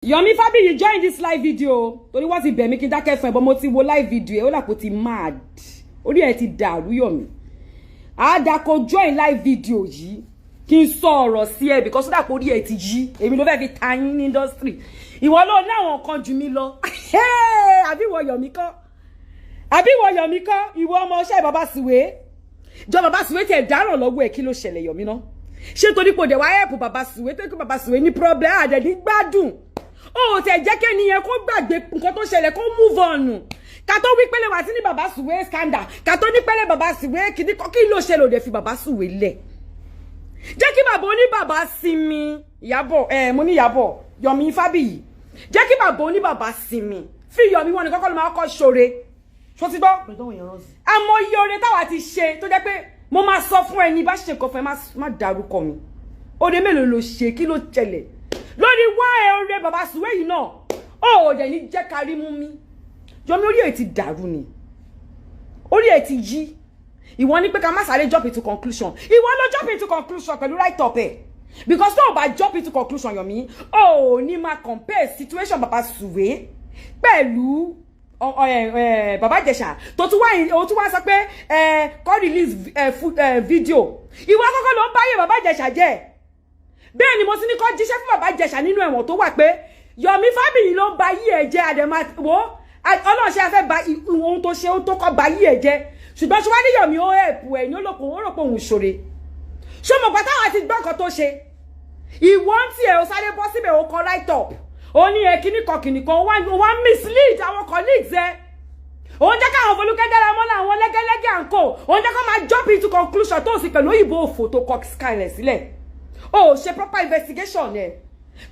Yomi Fabiyi join this live video. Torí wọ́n ti bẹ̀ mí kí n dákẹ́ fún ẹ, but mo ti wo live video ẹ, ó là kó ti mad. Orí ẹ ti dàrú Yomi. Àdàkọ join live video yìí kí n sọ ọ̀rọ̀ sí ẹ because ó dà pé orí ẹ ti yí. Èmi ló fẹ́ fi ta yín ní industry. Ìwọ ló ní àwọn kan jù mí lọ. Àbí ìwọ Yomi kọ́. Àbí ìwọ Yomi kọ́. Ìwọ ọmọ ọṣẹ́ Baba Suwe. Jọ Baba Suwe ti ẹ̀ dáràn lọ́wọ́ ẹ̀ kí ló ṣẹlẹ̀ Yomi náà. Ṣé torí pé ó dẹ̀ wá help Baba Suwe tó kí Baba Suwe ní problem àdẹ̀dí gbádùn. Oh, te jẹ́ kẹ́ nìyẹn kó gbàgbé nǹkan tó ṣẹlẹ̀ kó move on. Ká tó wí pele wá sí ní Baba Suwe scandal. Ká tó ní pele Baba Suwe kini ko kí ló ṣẹlẹ̀ ó dẹ̀ fi Baba Suwe lẹ̀. Jẹ́ kí bàbá oní bàbá sinmi. Ìyábọ̀ mo ní Ìyábọ̀ Yomi Fabiyi. Jẹ́ kí bàbá oní bàbá sinmi. Fi Yomi wọ́n ní kọ́kọ́ ló máa kọ́ ṣoore. Ṣó ti gbọ́? Àmọ́ iye oore táwa ti ṣe tó jẹ́ pé mo máa sọ fún ẹni bá ṣe nǹkan fún ẹ má dárúkọ mi. Oore mélòó ló ṣe kí ló ṣẹlẹ̀? Lórí wá ẹ ọ̀rẹ́ Baba Suwe yìí náà ó dẹ̀ ní jẹ́ kárí mú mi. Yomi orí ẹ̀ ti dàrú ni. Orí ẹ̀ ti yí. Ìwọ ní pé ká má sáré jump into conclusion. Ìwọ ló jump into conclusion pẹ̀lú right up ẹ̀. Because tó bá jump into conclusion Yomi, ó ní máa compare situation Baba Suwe pẹ̀lú Baba Ijesha tó tún wá sọ pé kó release video. Ìwọ kọ́kọ́ ló ń báyé Baba Ijesha jẹ́. Bẹ́ẹ̀ ni mo ti ní kó jíṣẹ́ fún Baba Ijesha nínú ẹ̀wọ̀n tó wà pé Yomi Fabiyi ló ń ba yí ẹ̀ jẹ́ àdèmà wo Ọlọ́run ṣe afẹ́ ba ohun tó ṣe ohun tó kọ́ ba yí ẹ̀ jẹ́ ṣùgbọ́n ṣe wá ní Yomi ó ẹ̀pù ẹ̀ ní ó rò pé òun ṣòre ṣé mo pàtó àwọn àti gbọ́ nǹkan tó ṣe ìwọ ń tiẹ̀ ó sáré bọ́ síbẹ̀ ó kọ right up ó ní kíní kan wá mislead àwọn colleagues ẹ̀ òun jẹ́ káwọn Folúkẹ́ Dáramọ́lá àwọn lẹ́gẹ́lẹ́gẹ́ àǹkó òun jẹ́ kó máa jump into conclusion tó sì pẹ̀lú òyìnbó òfò tó kọ skyler sílẹ̀. Oh, ṣe proper investigation ẹ.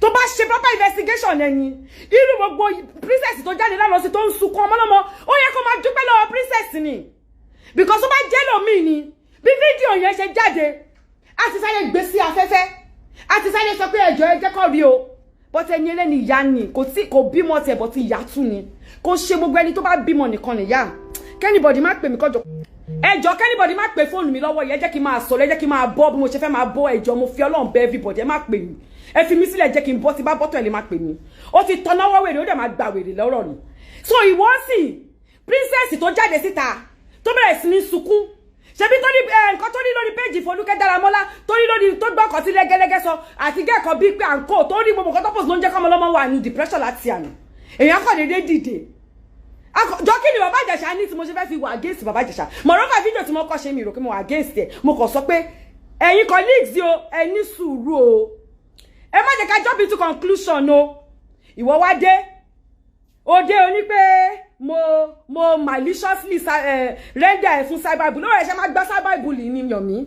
Tó bá ṣe proper investigation ẹ̀yin. Irú gbogbo princess tó jáde lánàá sí tó ń sunkún ọmọlọ́mọ, ó yẹ kó máa dúpẹ́ lọ́wọ́ princess ni. Because ó bá jẹ́ lómi ni. Bí fídíò yẹn ṣe jáde, a ti sáré gbé sí afẹ́fẹ́. A ti sáré sọ pé ẹjọ́ ẹ jẹ́ kó rí o. But ẹni ẹlẹ́ni ìyá ni, kò bímọ tiẹ̀ but ìyá tún ni. Kò ṣe gbogbo ẹni tó bá bímọ nìkan nìyá. Kẹ́nìbọ̀dì má pè mí kọjọ. Ẹjọ́ kẹ́nìbọ̀dì má pè fóònù mi lọ́wọ́ yẹn jẹ́ kí n máa sọ̀rọ̀ ẹ jẹ́ kí n máa bọ́ bí mo ṣe fẹ́ máa bọ́ ẹjọ́ mo fi Ọlọ́run bẹ̀ everybody ẹ má pè mí ẹ fi mí sílẹ̀ jẹ́ kí n bọ́ tí bá bọ́tọ̀ ẹ lè má pè mí ó ti tọ́náwọ́ wèrè ó dẹ̀ máa gba wèrè lọ́rọ̀ ni. So ìwọ sì princess tó jáde síta tó bẹ̀rẹ̀ sí ní sunkún ṣebí tó ní nǹkan tó ní lórí péjì Folúkẹ́ Dáramọ́lá tó ní lórí tó gbọ́kàn sí lẹ́gẹ́lẹ́gẹ́ sọ àti gẹ́ẹ̀kan bíi pé à ń kó tó ní gbogbo nǹkan tó pọ̀ sí ló ń jẹ́ kọ́mọ lọ́mọ wà ní depression láti àná èèyàn kàn déédéé dìde jọ kí ni Baba Ijesha ní tí mo ṣe fẹ́ fi wà against Baba Ijesha mọ̀rọ́fà fídíò tí mo kọ́ ṣe mi rò kí mo wà against ẹ̀ mo kàn sọ pé ẹ̀yin colleagues o ẹ ní sùúrù o ẹ má jẹ́ ká jump into conclusion o ìwọ wá dé ó dé o ní pé mo maliciously render ẹ̀ fún cyberbullying lórí ẹ̀ṣẹ̀ máa gbá cyberbullying ní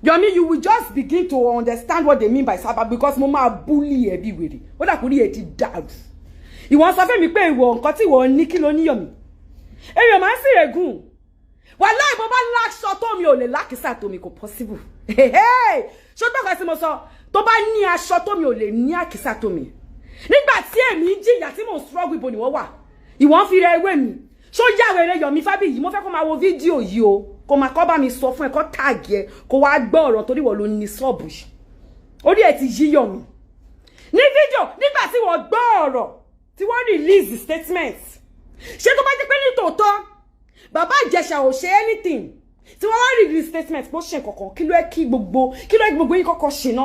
Yomi you will just begin to understand what they mean by cyber because mo máa bully ẹ bí wèrè ó dà kó rí ẹ ti dàrú ìwọ sọ fẹ́ mi pé ìwọ nǹkan tí ìwọ ní kí ló ní Yomi èèyàn máa ń sì rẹ̀gùn wàláhì bó bá láṣọ tó mi ò lè lákìsà tó mi kò possible ṣó gbọ́kàn sí mo sọ tó bá ní aṣọ tó mi ò lè ní àkìsà tó mi nígbà tí èmi ń jìyà tí mò ń struggle ibo ni wọ́n wà ìwọ ń fi rẹ ewé mi ṣó yá wèrè Yomi Fabiyi mo fẹ́ kó máa wo fídíò yìí o kó máa kọ́ bá mi sọ fún ẹ kó tag ẹ kó wá gbọ́ ọ̀rọ̀ torí wọ́n ló ní sọ́ọ̀bù orí ẹ ti yí Yomi ní fídíò nígbà tí wọ́n gbọ́ ọ̀rọ̀ tí wọ́n release statement ṣé tó bá jẹ́ pé ní tòótọ́ Baba Ijesha ò ṣe anything tí wọ́n wá release statement bó ṣe kankan kí ló yẹ kí gbogbo yín kọ́kọ́ ṣe ná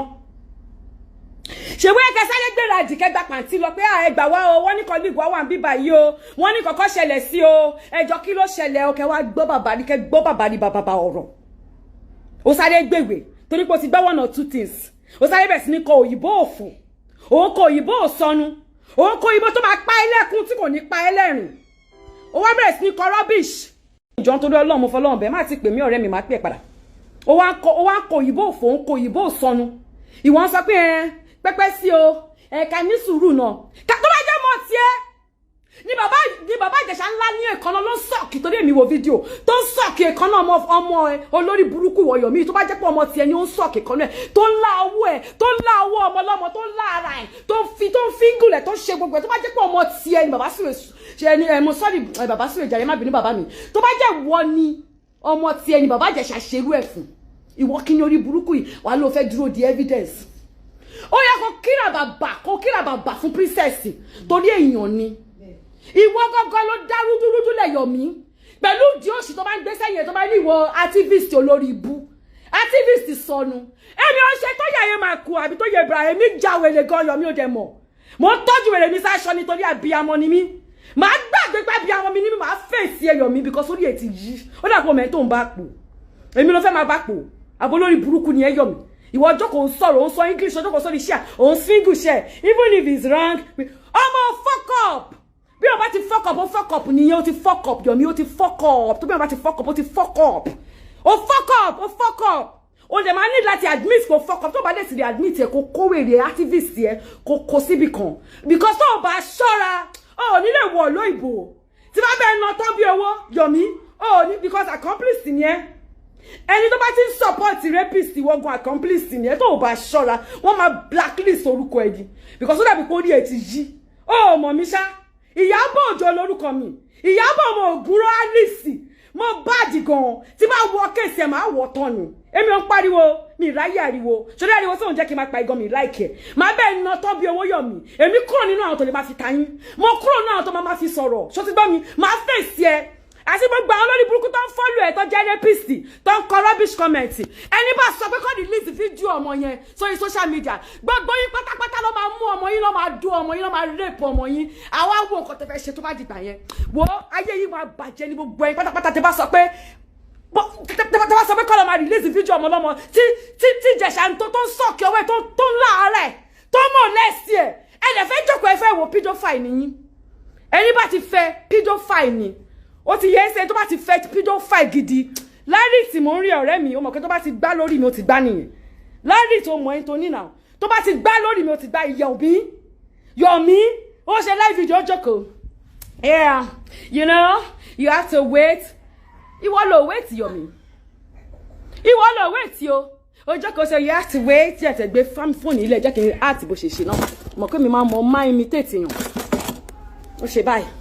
ṣe wọ́n ẹ̀kẹ́ sáré gbéra àdìkẹ́ gba pàǹtí lọ pé ẹgbà wá o wọ́n ní colleague wá wà ń bíbà yìí o wọ́n ní kọ́kọ́ ṣẹlẹ̀ sí o ẹjọ́ kí ló ṣẹlẹ̀ o kẹ́ wá gbọ́ bàbá ní bàbá ọ̀rọ̀ ó sáré gbèwè torí pé ó ti gbọ́ one or two things ó sáré bẹ̀ sí ní kọ òyìnbó òfò òun kọ òyìnbó òsọnù òun kọ òyìnbó tó máa pa ẹlẹ́kùn tí kò ní pa ẹlẹ́rìn ó wá bẹ̀rẹ̀ sí ní kọ rubbish ìjọ nítorí Ọlọ́run mo fọlọ́run bẹ́ẹ̀ má ti pè mí ọ̀rẹ́ mi má pè padà ó wá ń kọ òyìnbó òfò òun kọ òyìnbó òsọnù ìwọ ń sọ pé pẹ́pẹ́ sí o ẹ̀ka ní sùúrù náà tó bá jẹ́ mọ́ tiẹ̀ ní Baba Ijesha ńlá ní èkánná ló ń sọ̀kì torí èmi wo fídíò tó ń sọ̀kì èkánná ọmọ olórí burúkú wọ̀ Yomi tó bá jẹ́ pé ọmọ tiẹ̀ ni ó ń sọ̀kì èkánná ẹ̀ tó ń lá owó ẹ̀ tó ń lá owó ọmọ ọlọ́mọ tó ń lá ara ẹ̀ tó ń fíngùlẹ̀ tó ń ṣe gbogbo ẹ̀ tó bá jẹ́ pé ọmọ tiẹ̀ ni Baba Suwe ṣe ni mo sorry Baba Suwe jàre má bínú bàbá mi tó bá jẹ́ wọ ni ọmọ tiẹ̀ ni Baba Ijesha ṣerú ẹ̀ fún ìwọ kí ni orí burúkú yìí wà ló fẹ́ dúró di evidence ó yẹ kó kíra bàbà fún princess torí èèyàn ni ìwọ gángan ló dá rúdúrúdú lẹ́yọ̀mí pẹ̀lú ìdí òṣì tó bá ń gbé sẹ́yìn tó bá ní ìwọ activist olórí ibu activist sọnù èmi ò ṣe tó yẹ máa kú àbí tó yẹ bra èmi jáwèrè gan Yọ̀mí ò dẹ̀ mọ̀ mo tọ́jú wèrè mi sáṣọ nítorí àbíyamọ ni mí màá gbàgbé pé àbíyamọ mi ni mí màá fèsì Yọ̀mí because orí ẹ̀ ti yí ó dàpọ̀ mẹ́ tó ń bá pò èmi ló fẹ́ máa bá pò àbó lórí burúkú ni Yọ̀mí ìwọ jókòó ń sọ̀rọ̀ ó ń sọ English ó jókòó sórí share ó ń single share even if it's wrong ọmọ fuck up bí o bá ti fuck up ó fuck up nìyẹn ó ti fuck up Yọ̀mí ó ti fuck up tó bí o bá ti fuck up ó ti fuck up ó fuck up ó fuck up o dẹ̀ máa ní láti admit kó fuck up tó bá dẹ̀ sì lè admit ẹ̀ kó kówèrè activist ẹ̀ kó síbi kan because tó o bá ṣọ́ra o ò nílé wọ̀ lóyìnbó tí bá bẹ́ẹ̀ ná tán bí owó Yọ̀mí o ò ní because accomplice ni ẹ́ ẹni tó bá ti ń support rapist wọ́gun accomplice ni ẹ́ tó o bá ṣọ́ra wọ́n máa blacklist orúkọ ẹ̀ di because ó dàbí pé orí ẹ̀ ti yí o mọ̀ mi ṣá Ìyábọ̀ Òjó lórúkọ mi Ìyábọ̀ ọmọ Ògúnrọ̀ Alice mo báàdì gan tí bá wọ kéèsì ẹ̀ máa wọ̀ tán ni èmi ò ń pariwo mi ráyè ariwo ṣọlá ariwo sóhun jẹ́ kí n máa pa igan mi láìkẹ́ máa bẹ́ẹ̀ ná tán bí owó Yọ̀mí èmi kúrò nínú àwọn tó lè máa fi tayín mo kúrò nínú àwọn tó máa fi sọ̀rọ̀ ṣó ti gbọ́ mi máa fèsì ẹ àti gbogbo àwọn olórí burúkú tó ń fọ́lù ẹ̀ tó jẹ́ rapist tó ń kọ rubbish comment ẹni bá sọ pé kọ́ release fídíò ọmọ yẹn sórí social media gbogbo yín pátápátá ló máa mú ọmọ yín ló máa dún ọmọ yín ló máa rape ọmọ yín àwa wo nǹkan tẹ́ fẹ́ ṣe tó bá dìgbà yẹn wo ayé yìí máa bàjẹ́ ní gbogbo yín pátápátá tẹ́ bá sọ pé tẹ́bá sọ pé kọ́ lọ máa release fídíò ọmọ lọ́mọ tí Ìjẹ̀ṣà tó ń sọ̀kì ọwọ́ ẹ̀ tó ń láàárẹ̀ tó mọ̀ lẹ́sì ẹ̀ lè fẹ́ jókòó ẹ fẹ́ wo pedophile nìyí ẹni bá ti fẹ́ pedophile ni ó ti yẹ ẹsẹ̀ tó bá ti fẹ́ pedophile gidi Larry tí mò ń rí ọ̀rẹ́ mi ó mọ̀ pé tó bá ti gbá lórí mi ó ti gbá nìyẹn Larry tó mọ̀ ẹ́ tó nínà tó bá ti gbá lórí mi ó ti gbá Yọ̀mí ó ṣe live video jókòó yeah you know you have to wait ìwọ ló wait Yọ̀mí ìwọ ló wait yo ó jókòó ṣe you have to wait yẹ tẹ gbé fóònù ilé jẹ́ kí n art bó ṣe ṣe náà mọ̀ pé mi máa mọ̀ máa imitate yàn ó ṣe báyìí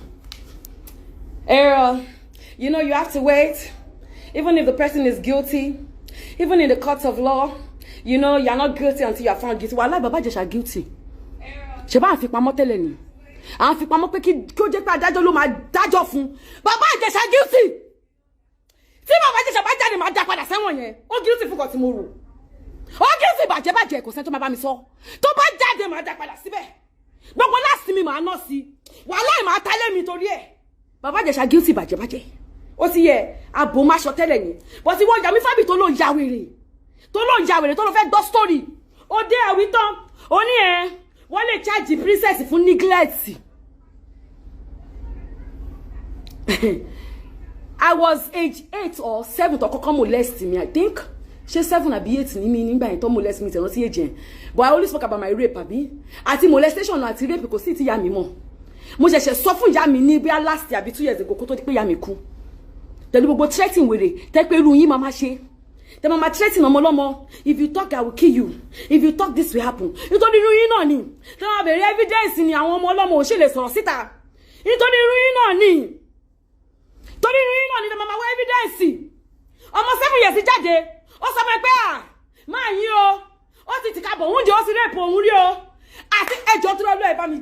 you know you have to wait even if the person is guilty even in the court of law you know you are not guilty until you are found guilty wàhálà Bàbá Ìjẹ̀ṣà guilty ṣe bá àfipamọ́ tẹ́lẹ̀ ni àfipamọ́ pé kí ó jẹ́ pé adájọ́ ló máa dájọ́ fún Bàbá Ìjẹ̀ṣà guilty tí Bàbá Ìjẹ̀ṣà bá jáde máa dá padà sẹ́wọ̀n yẹn ó guilty fún kan tí mo rò ó guilty bàjẹ́ kò sẹ́ni tó máa bá mi sọ tó bá jáde máa dá padà síbẹ̀ gbogbo láti mi máa ná sí wàhálà ì máa tálẹ̀ mi torí ẹ̀ Bàbá Ìjẹ̀ṣà guilty bàjẹ́ ó ti yẹ àbò máa ṣọ tẹ́lẹ̀ yẹn bó ti wọ́n Yọ̀mí Fábí tó ló ń ya wèrè tó ló fẹ́ gbọ́ story ó dé ẹ̀wí tán ó ní ẹ̀ wọ́n lè charge princess fún neglect I was age 8 or 7 tó kọ́kọ́ molest me I think ṣé 7 àbí 8 ní mi nígbà yẹn tó molest me tẹ̀wọ́n sí age yẹn but I always spoke about my rape àbí àti molestation àti rape kò sí ti ya mi mọ́ mo ṣẹ̀ṣẹ̀ sọ fún ìyá mi ní bí last year àbí 2 years ago kó tó di pé ìyá mi kú tẹ̀lé gbogbo threatening wèrè tẹ́ pé irú yín máa ṣe tẹ́ máa threatening ọmọ lọ́mọ if you talk I will kill you if you talk this will happen nítorí irú yín náà ni tẹ́ máa bẹ̀rẹ̀ evidence ni àwọn ọmọ ọlọ́mọ ò ṣe lè sọ̀rọ̀ síta nítorí irú yín náà ni torí irú yín náà ni tẹ́ máa wá evidence ọmọ 7 years jáde ó sọ pé máa yín ó ti tìka bọ̀ oúnjẹ ó sì rape òun rí o àti ẹjọ́ tó lọ́ọ́ ẹ bá mi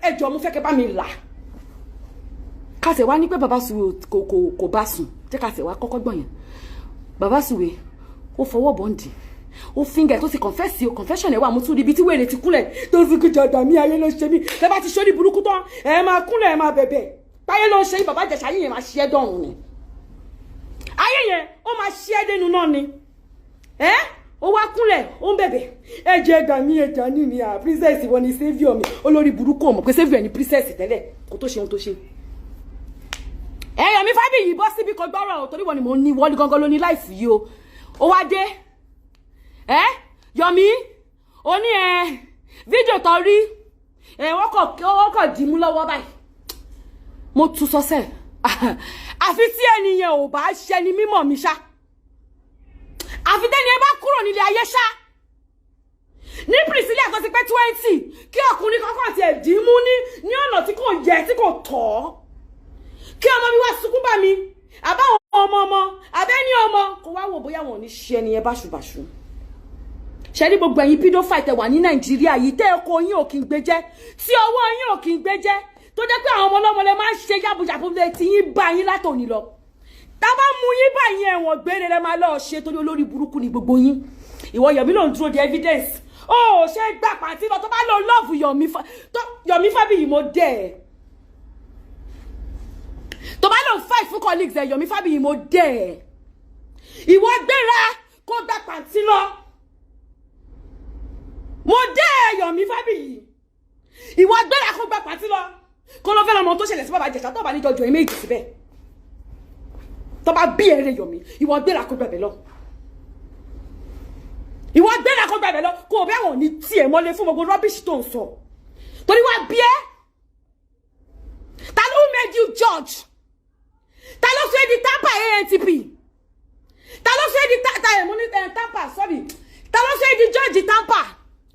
ẹjọ́ mo fẹ́ kẹ́ bá mi là kásẹ̀ wá ní pé bàbá Suwe kò bá sùn jẹ́ kásẹ̀ wá kọ́kọ́ gbọ̀n yẹn bàbá Suwe ó fọwọ́ bọ́ǹdì ó fíngẹ̀ tó ti confession ẹ̀ wà mú tún ríbi tí wèrè ti kúnlẹ̀ tó fi kí jọ̀dá mi ayé ló ṣe mí tẹ́ bá ti ṣorí burúkú tán ẹ máa kúnlẹ̀ ẹ máa bẹ̀bẹ̀ táyé ló ṣe Bàbá Ìjẹ̀ṣà ayé yẹn máa ṣe é dọ̀run ni ayé yẹn ó máa ṣe é dénú náà ni ó wá kúnlẹ̀ ó ń bẹ̀bẹ̀ ẹ̀jẹ̀ ẹ̀dà mi ẹ̀dà ní ni princess wọn ni saviour mi olórí burúkú ọmọ pé saviour ni princess tẹ́lẹ̀ kó tó ṣe ohun tó ṣe Yọ̀mí Fábí yìí bọ́ síbi kan gbọ́rọ̀ torí wọ́n ni mo ní wọ́n gangan ló ní láìfù yìí o ó wá dé Yọ̀mí ó ní fídíò tó rí wọ́n kọ̀ dì mú lọ́wọ́ báyìí mo tú sọ́sẹ̀ àfi tí ẹnìyẹn ò bá ṣe ni mímọ̀ mi ṣá àfi tẹ́ni ẹ bá kúrò nílé ayé ṣá ní Priscilla tó ti pé 20 kí ọkùnrin kankan ti ẹ̀ dì mú ní ọ̀nà tí kò yẹ tí kò tọ́ kí ọmọ mi wá sunkún bá mi àbáwọn ọmọ abẹ́ni ọmọ kò wá wò bóyá wọn ò ní ṣe ẹni yẹn báṣubàṣu ṣe rí gbogbo ẹ̀yin pedophile tẹ́ wà ní Nàìjíríà yìí tẹ́ ọkọ yín ò kí ń gbé jẹ́ tí ọwọ́ yín ò kí ń gbé jẹ́ tó jẹ́ pé àwọn ọmọ ọlọ́mọ lè máa ń ṣe yàbùyàbù lè tí yín bá yín látòní lọ tá bá mú yín bá yín ẹ̀wọ̀n gbére lẹ máa lọ ṣe torí olórí burúkú ni gbogbo yín ìwọ Yomi ló ń dúró de evidence ó ṣe gbà pàtí lọ tó bá lọ love Yomi Fabiyi mo dẹ̀ tó bá lọ fight fún colleagues ẹ Yomi Fabiyi mo dẹ̀ ìwọ gbéra kó gbà pàtí lọ mo dẹ̀ Yomi Fabiyi ìwọ gbéra kó gbà pàtí lọ kó lọ fẹ́ lọ́mọ tó ṣẹlẹ̀ sí bàbá Ìjẹ̀ṣà tó bá ní jọjọ méjì síbẹ̀ tó bá bí ẹrẹ Yomi ìwọ gbéra kó gbàbẹ̀ lọ ìwọ gbéra kó gbàbẹ̀ lọ kó o bẹ́ wọn ní tiẹ̀ mọ́lé fún gbogbo rubbish tó ń sọ torí wá bí ẹ́ ta ló made you judge ta ló sọ di tamper ANTP ta ló sọ di tamper sorry ta ló sọ di judge tamper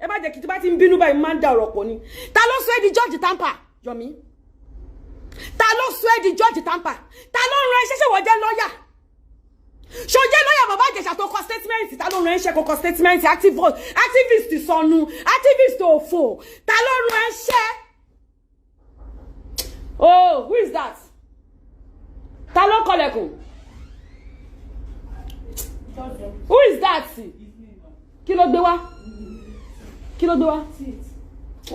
ẹ má jẹ́ kí tí bá ti ń bínú báyìí máa ń dá ọ̀rọ̀ pọ̀ ni ta ló sọ di judge tamper Yomi ta ló sọ di judge tamper ta ló rán ẹ ṣẹ̀ṣẹ̀ wọ́n jẹ́ lọ́yà ṣó jẹ́ lọ́yà bàbá Ìjẹ̀ṣà tó kọ statement ta ló rán ẹ ṣe kó kọ statement activist sọnù activist òfò ta ló rán ẹ ṣe oh who is that ta ló kọlẹ̀kùn who is that kí ló gbé wá kí ló gbé wá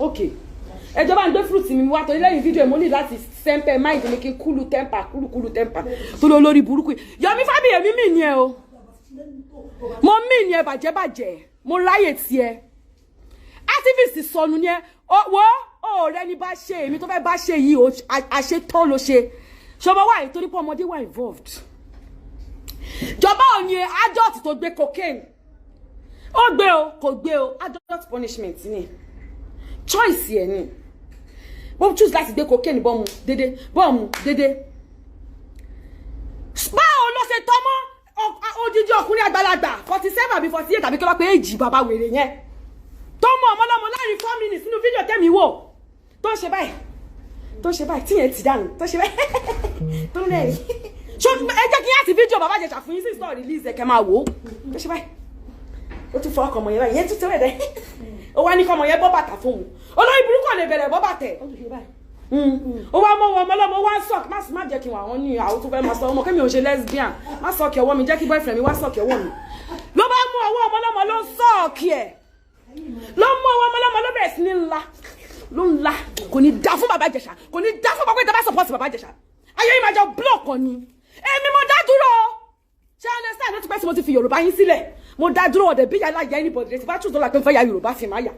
okay ẹjọ́ bá ń gbé fruit mi wá torí lẹ́yìn fídíò mo ní láti semper mind mi kí n kúlù temper tó lọ lórí burúkú Yomi Fabiyi èmi mì ní ẹ o mo mì ní ẹ bàjẹ́ mo ráyè tiẹ̀ activist sọnù ní ẹ wo ọ̀rẹ́ ni bá ṣe èmi tó fẹ́ bá ṣe yìí àṣetán ló ṣe ṣọba wà yìí torí pé ọmọdé wà involved jọba ò ní adult tó gbé cocaine ó gbé o kò gbé o adult punishment ni choice ẹ ni wọ́n choose láti gbé cocaine bọ́ọ̀mù dédé báwo ló ṣe tọ́mọ́ odidi ọkùnrin àgbàlagbà 47 àbí 48 àbí kí ló pé èjì bàbá wèrè yẹn tó mọ ọmọlọmọ láàrin 4 minutes nínú fídíò tẹ́mi wò tó ṣe báyìí tíyẹn ti dànù tó ṣe báyìí tó lẹ́yìn ṣó ẹ jẹ́ kí n láti fídíò bàbá Ìjẹ̀ṣà fún yín sí store release ẹ̀kẹ́ máa wò ó tó ṣe báyìí ó tún fọ ọkọ̀ ọmọ yẹn báyìí yẹn tún tẹ́wẹ̀ dẹ́ ó wá ní kọ́ ọmọ yẹn bọ́ bàtà fún un olórí burúkú lè bẹ̀rẹ̀ bọ́ bàtẹ̀ ó wá mọ́ wọn ọmọlọ́mọ wá sọ̀k má jẹ́ kí wọ́n ní àwọn tó fẹ́ máa sọ ọmọ kẹ́mi ò ṣe lesbian má sọ̀kì ọwọ́ mi jẹ́ kí boyfriend mi wá sọ̀kì ọwọ́ mi ló bá mú ọwọ́ ọmọlọ́mọ ló sọ̀kì ẹ̀ ló mú ọwọ́ ọmọlọ́mọ ló bẹ̀rẹ̀ sí ní ńlá kò ní dá fún bàbá Ìjẹ̀ṣà kò ní dá fún bàbá Ìjẹ̀ṣà support bàbá Ìjẹ̀ṣà ayé yìí máa jọ block ọ ni èmi mo dá dúró ṣé understand ló ti pẹ́ tí mo ti fi Yorùbá yín sílẹ̀ mo dá dúró ọ̀dẹ̀ bí yàrá ìyá anybody rẹ̀ ti bá tún tó la pé ń fẹ́ ya Yorùbá fi máa yà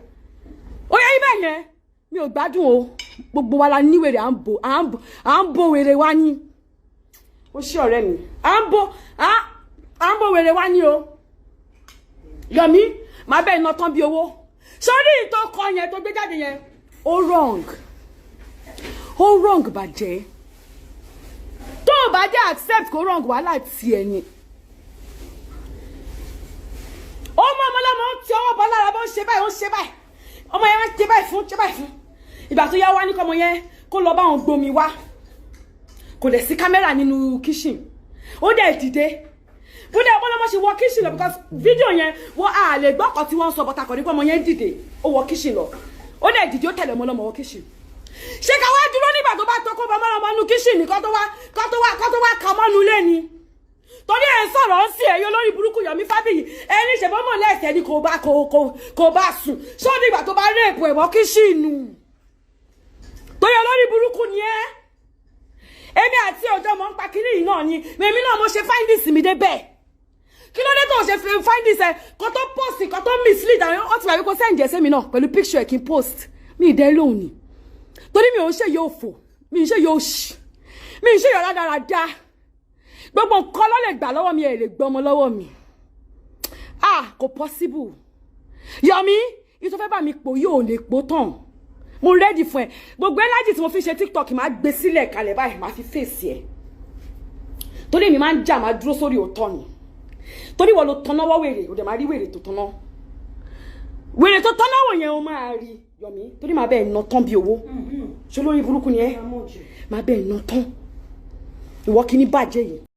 ó yẹ ibẹ̀ yẹn mi ò gbádùn o gbogbo wa la ní wèrè à ń bo wèrè wa ní ó ṣe ọ̀rẹ́ mi à ń bo wèrè wa ní o Yomi máa bẹ́ẹ̀ iná tán bí owó sórí ìtọ́ kọ yẹn tó gbé jáde yẹn ó wrong bàjẹ́ tó o bá jẹ́ accept kó wrong wàhálà tiẹ̀ ni ó mọ ọmọlọ́mọ tí ọwọ́ bọ́ lára bó ń ṣe báyìí ọmọ yẹn ṣe báyìí fún ìgbà tó yá wá ní kọmọ yẹn kó lọ bá wọn gbomi wá kò dẹ̀ sí kámẹ́rà nínú kitchen ó dẹ̀ dìde bó dẹ̀ ọmọlọ́mọ ṣe wọ kitchen lọ because fídíò yẹn wọ́n á lè gbọ́kọ̀ tí wọ́n sọ bọ́tà kọ̀ ní pé ọmọ yẹn dìde ó wọ kitchen lọ ó dẹ̀ dìde ó tẹ̀lé ọmọlọ́mọ wọ kitchen ṣé ká wá dúró nígbà tó bá tó kó ọmọlọ́mọ nínú kitchen ní kó tó wá kà mọ́nu lé ni torí ẹ̀ ń sọ̀rọ̀ ń sí ẹ̀yọ́ lórí burúkú Yomi Fabiyi ẹni ṣèbọ́mọ̀ lẹ́ẹ̀kẹ́ ni kò bá sùn ṣó nígbà tó bá rèèpù ẹ̀wọ́ kíṣìnù torí olórí burúkú ni ẹ́ èmi àti ọjọ́ mọ̀ ń pa kiri yìí náà ni èmi náà mo ṣe findings mi dé bẹ́ẹ̀ kí ló dé tó ṣe findings ẹ kó tó post kó tó mislead àwọn ó ti wà wípé send ẹsẹ̀ mi náà pẹ̀lú picture ẹ̀ kí n post mi ì dẹ́ lóhùn ni torí mi ò ń ṣe yóò fò mi ì ń ṣe yóò ṣì mi ì ń ṣe yóò rádaràda gbogbo nǹkan ló lè gbà lọ́wọ́ mi ẹ̀ lè gbọ́ ọmọ lọ́wọ́ mi kò possible Yomi ìtọ́ fẹ́ bá mi pò yóò lè pò tán mo ready fún ẹ gbogbo energy tí mo fi ṣe TikTok máa gbé sílẹ̀ kalẹ̀ báyìí máa fi face ẹ torí mi máa ń jà máa dúró sórí òótọ́ ni torí wọ́n lo tọ́náwọ́ wèrè ò dẹ̀ máa rí wèrè tó tọ́ná wò yẹn o máa rí Yomi torí máa bẹ́ẹ̀ ná tán bí owó ṣé lórí burúkú ni ẹ máa bẹ́ẹ̀ ná tán ìwọ kìíní bàjẹ́ yìí.